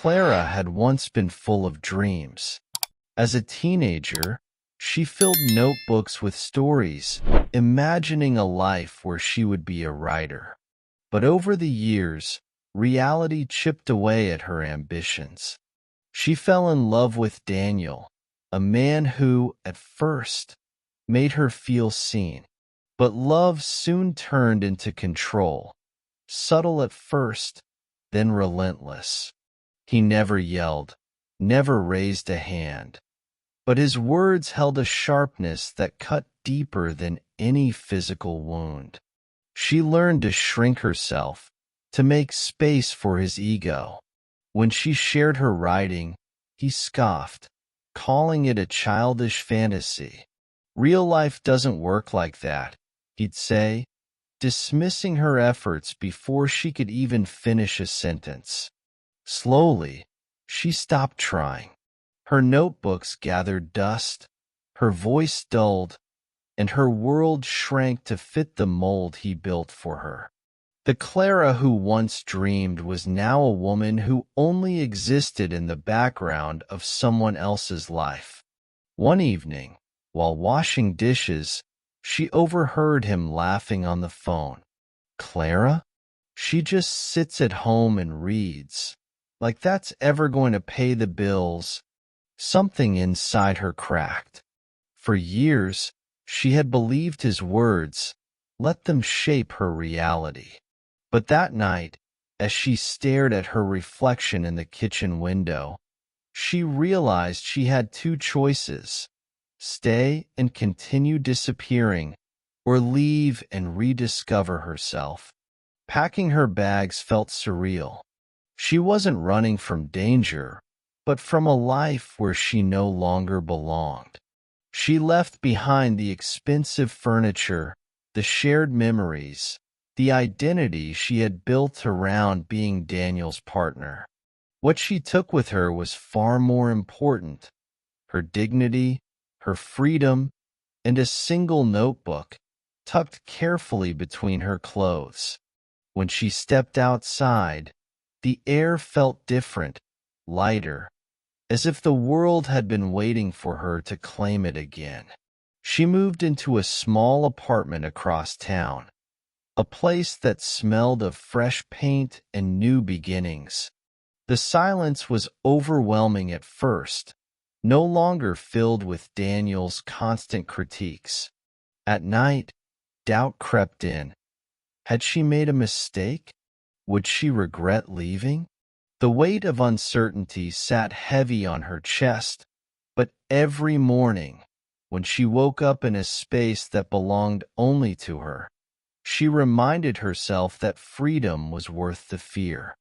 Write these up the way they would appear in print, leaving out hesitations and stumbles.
Clara had once been full of dreams. As a teenager, she filled notebooks with stories, imagining a life where she would be a writer. But over the years, reality chipped away at her ambitions. She fell in love with Daniel, a man who, at first, made her feel seen. But love soon turned into control, subtle at first, then relentless. He never yelled, never raised a hand, but his words held a sharpness that cut deeper than any physical wound. She learned to shrink herself, to make space for his ego. When she shared her writing, he scoffed, calling it a childish fantasy. "Real life doesn't work like that," he'd say, dismissing her efforts before she could even finish a sentence. Slowly, she stopped trying. Her notebooks gathered dust, her voice dulled, and her world shrank to fit the mold he built for her. The Clara who once dreamed was now a woman who only existed in the background of someone else's life. One evening, while washing dishes, she overheard him laughing on the phone. "Clara? She just sits at home and reads. Like that's ever going to pay the bills." Something inside her cracked. For years, she had believed his words, let them shape her reality. But that night, as she stared at her reflection in the kitchen window, she realized she had two choices: stay and continue disappearing, or leave and rediscover herself. Packing her bags felt surreal. She wasn't running from danger, but from a life where she no longer belonged. She left behind the expensive furniture, the shared memories, the identity she had built around being Daniel's partner. What she took with her was far more important: her dignity, her freedom, and a single notebook tucked carefully between her clothes. When she stepped outside, the air felt different, lighter, as if the world had been waiting for her to claim it again. She moved into a small apartment across town, a place that smelled of fresh paint and new beginnings. The silence was overwhelming at first, no longer filled with Daniel's constant critiques. At night, doubt crept in. Had she made a mistake? Would she regret leaving? The weight of uncertainty sat heavy on her chest, but every morning, when she woke up in a space that belonged only to her, she reminded herself that freedom was worth the fear.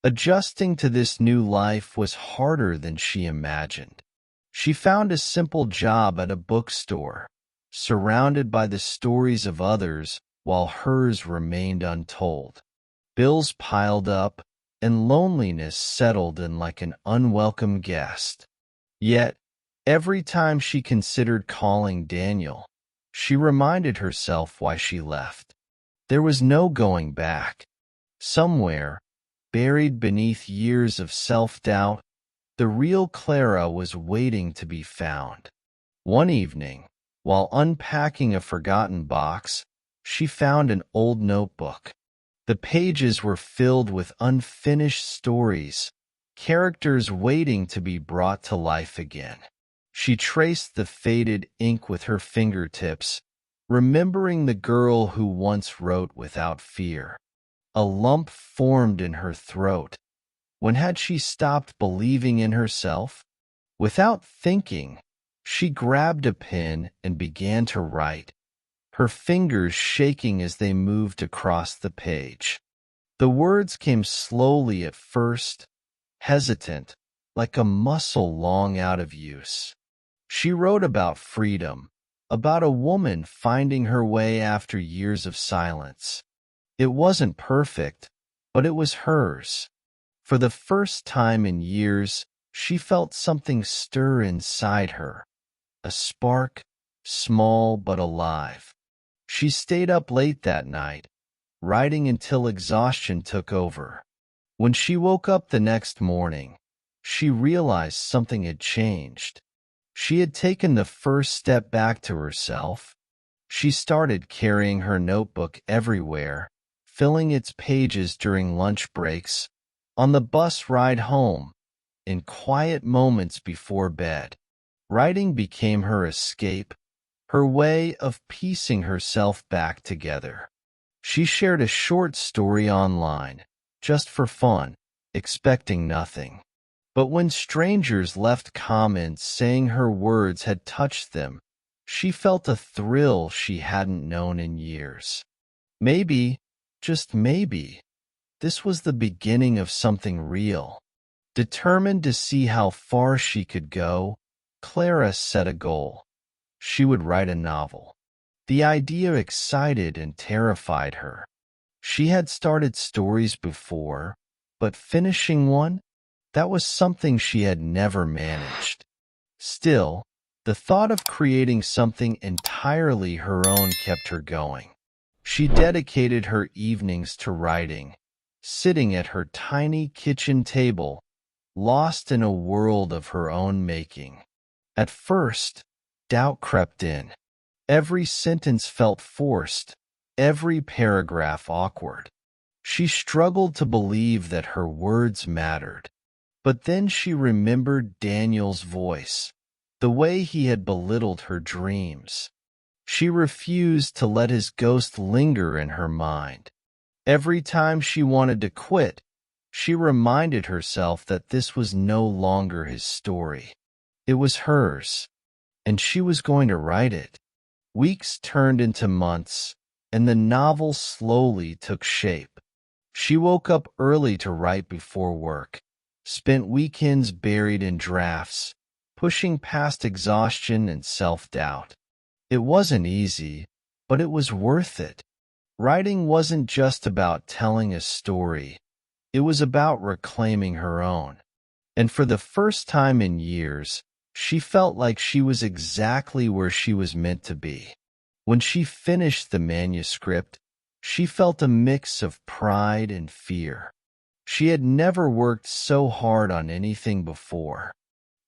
Adjusting to this new life was harder than she imagined. She found a simple job at a bookstore, surrounded by the stories of others while hers remained untold. Bills piled up, and loneliness settled in like an unwelcome guest. Yet, every time she considered calling Daniel, she reminded herself why she left. There was no going back. Somewhere, buried beneath years of self-doubt, the real Clara was waiting to be found. One evening, while unpacking a forgotten box, she found an old notebook. The pages were filled with unfinished stories, characters waiting to be brought to life again. She traced the faded ink with her fingertips, remembering the girl who once wrote without fear. A lump formed in her throat. When had she stopped believing in herself? Without thinking, she grabbed a pen and began to write, her fingers shaking as they moved across the page. The words came slowly at first, hesitant, like a muscle long out of use. She wrote about freedom, about a woman finding her way after years of silence. It wasn't perfect, but it was hers. For the first time in years, she felt something stir inside her, a spark, small but alive. She stayed up late that night, writing until exhaustion took over. When she woke up the next morning, she realized something had changed. She had taken the first step back to herself. She started carrying her notebook everywhere, filling its pages during lunch breaks, on the bus ride home, in quiet moments before bed. Writing became her escape, her way of piecing herself back together. She shared a short story online, just for fun, expecting nothing. But when strangers left comments saying her words had touched them, she felt a thrill she hadn't known in years. Maybe, just maybe, this was the beginning of something real. Determined to see how far she could go, Clara set a goal. She would write a novel. The idea excited and terrified her. She had started stories before, but finishing one? That was something she had never managed. Still, the thought of creating something entirely her own kept her going. She dedicated her evenings to writing, sitting at her tiny kitchen table, lost in a world of her own making. At first, doubt crept in. Every sentence felt forced, every paragraph awkward. She struggled to believe that her words mattered. But then she remembered Daniel's voice, the way he had belittled her dreams. She refused to let his ghost linger in her mind. Every time she wanted to quit, she reminded herself that this was no longer his story. It was hers, and she was going to write it. Weeks turned into months, and the novel slowly took shape. She woke up early to write before work, spent weekends buried in drafts, pushing past exhaustion and self-doubt. It wasn't easy, but it was worth it. Writing wasn't just about telling a story. It was about reclaiming her own. And for the first time in years, she felt like she was exactly where she was meant to be. When she finished the manuscript, she felt a mix of pride and fear. She had never worked so hard on anything before.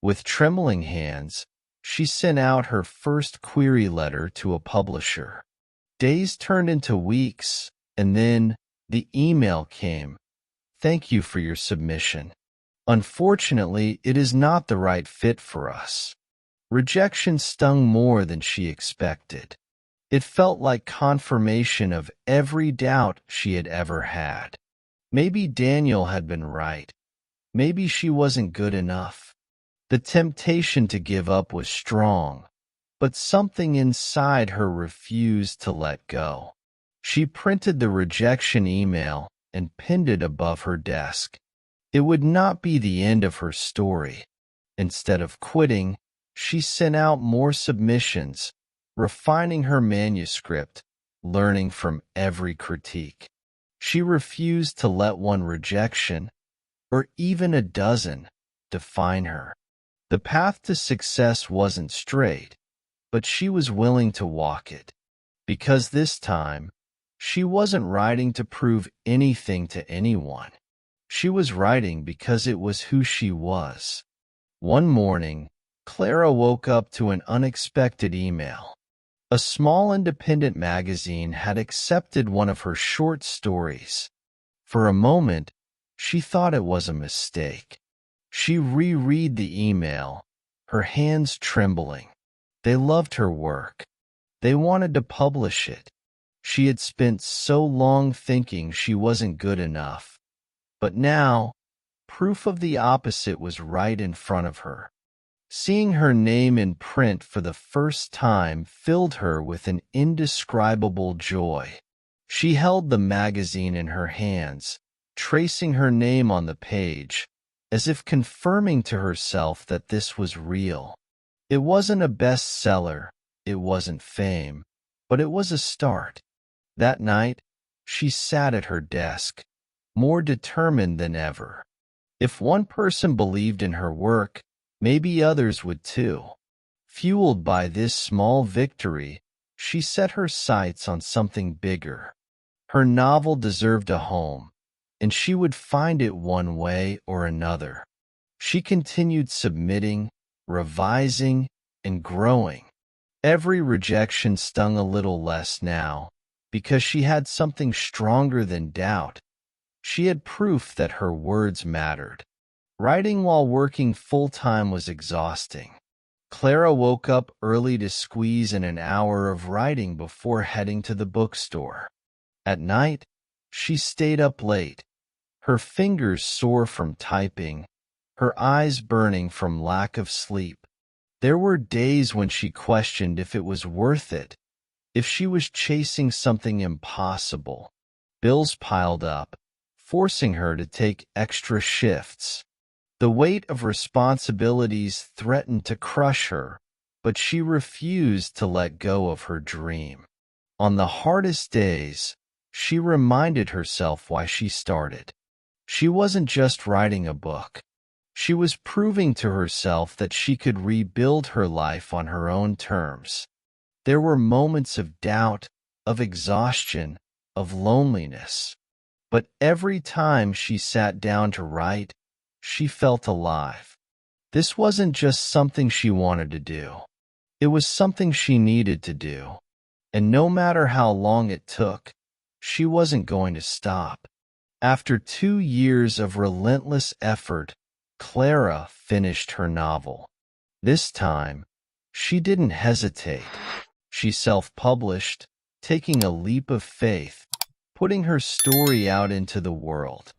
With trembling hands, she sent out her first query letter to a publisher. Days turned into weeks, and then the email came. "Thank you for your submission. Unfortunately, it is not the right fit for us." Rejection stung more than she expected. It felt like confirmation of every doubt she had ever had. Maybe Daniel had been right. Maybe she wasn't good enough. The temptation to give up was strong, but something inside her refused to let go. She printed the rejection email and pinned it above her desk. It would not be the end of her story. Instead of quitting, she sent out more submissions, refining her manuscript, learning from every critique. She refused to let one rejection, or even a dozen, define her. The path to success wasn't straight, but she was willing to walk it. Because this time, she wasn't writing to prove anything to anyone. She was writing because it was who she was. One morning, Clara woke up to an unexpected email. A small independent magazine had accepted one of her short stories. For a moment, she thought it was a mistake. She reread the email, her hands trembling. They loved her work. They wanted to publish it. She had spent so long thinking she wasn't good enough. But now, proof of the opposite was right in front of her. Seeing her name in print for the first time filled her with an indescribable joy. She held the magazine in her hands, tracing her name on the page, as if confirming to herself that this was real. It wasn't a bestseller, it wasn't fame, but it was a start. That night, she sat at her desk, more determined than ever. If one person believed in her work, maybe others would too. Fueled by this small victory, she set her sights on something bigger. Her novel deserved a home, and she would find it one way or another. She continued submitting, revising, and growing. Every rejection stung a little less now, because she had something stronger than doubt. She had proof that her words mattered. Writing while working full-time was exhausting. Clara woke up early to squeeze in an hour of writing before heading to the bookstore. At night, she stayed up late, her fingers sore from typing, her eyes burning from lack of sleep. There were days when she questioned if it was worth it, if she was chasing something impossible. Bills piled up, forcing her to take extra shifts. The weight of responsibilities threatened to crush her, but she refused to let go of her dream. On the hardest days, she reminded herself why she started. She wasn't just writing a book. She was proving to herself that she could rebuild her life on her own terms. There were moments of doubt, of exhaustion, of loneliness. But every time she sat down to write, she felt alive. This wasn't just something she wanted to do. It was something she needed to do. And no matter how long it took, she wasn't going to stop. After 2 years of relentless effort, Clara finished her novel. This time, she didn't hesitate. She self-published, taking a leap of faith, putting her story out into the world.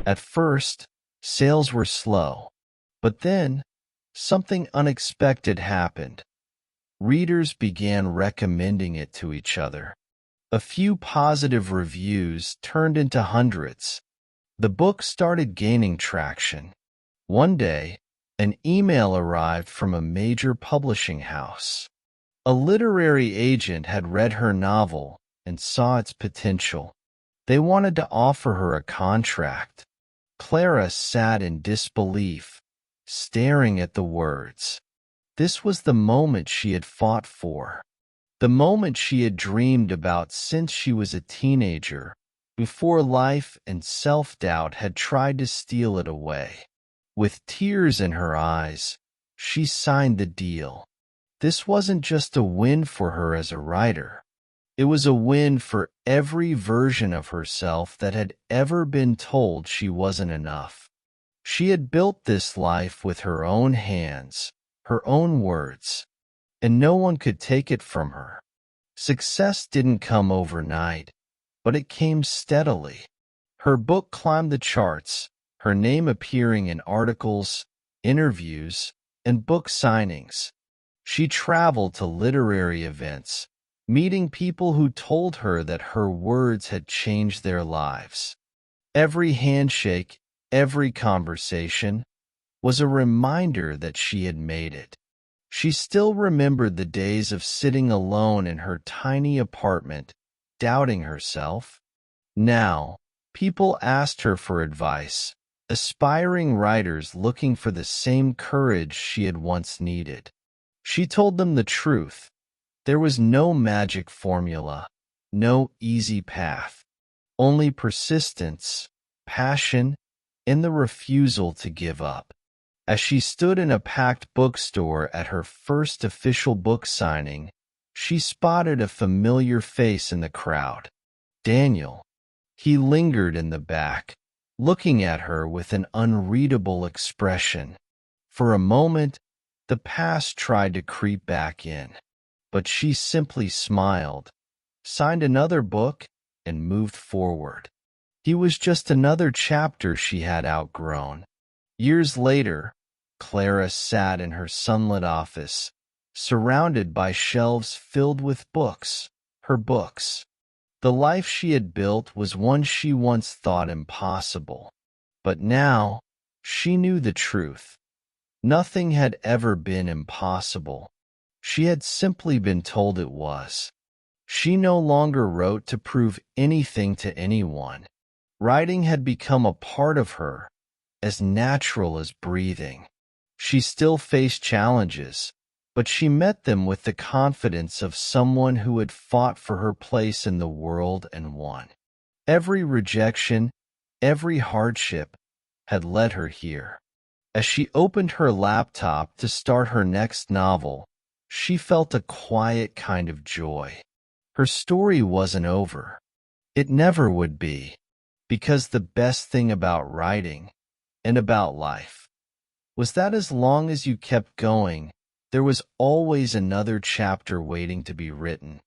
At first, sales were slow, but then something unexpected happened. Readers began recommending it to each other. A few positive reviews turned into hundreds. The book started gaining traction. One day, an email arrived from a major publishing house. A literary agent had read her novel and saw its potential. They wanted to offer her a contract. Clara sat in disbelief, staring at the words. This was the moment she had fought for, the moment she had dreamed about since she was a teenager, before life and self-doubt had tried to steal it away. With tears in her eyes, she signed the deal. This wasn't just a win for her as a writer. It was a win for every version of herself that had ever been told she wasn't enough. She had built this life with her own hands, her own words, and no one could take it from her. Success didn't come overnight, but it came steadily. Her book climbed the charts, her name appearing in articles, interviews, and book signings. She traveled to literary events, meeting people who told her that her words had changed their lives. Every handshake, every conversation, was a reminder that she had made it. She still remembered the days of sitting alone in her tiny apartment, doubting herself. Now, people asked her for advice, aspiring writers looking for the same courage she had once needed. She told them the truth. There was no magic formula, no easy path, only persistence, passion, and the refusal to give up. As she stood in a packed bookstore at her first official book signing, she spotted a familiar face in the crowd. Daniel. He lingered in the back, looking at her with an unreadable expression. For a moment, the past tried to creep back in, but she simply smiled, signed another book, and moved forward. He was just another chapter she had outgrown. Years later, Clara sat in her sunlit office, surrounded by shelves filled with books, her books. The life she had built was one she once thought impossible. But now, she knew the truth. Nothing had ever been impossible. She had simply been told it was. She no longer wrote to prove anything to anyone. Writing had become a part of her, as natural as breathing. She still faced challenges, but she met them with the confidence of someone who had fought for her place in the world and won. Every rejection, every hardship had led her here. As she opened her laptop to start her next novel, she felt a quiet kind of joy. Her story wasn't over. It never would be, because the best thing about writing and about life was that as long as you kept going, there was always another chapter waiting to be written.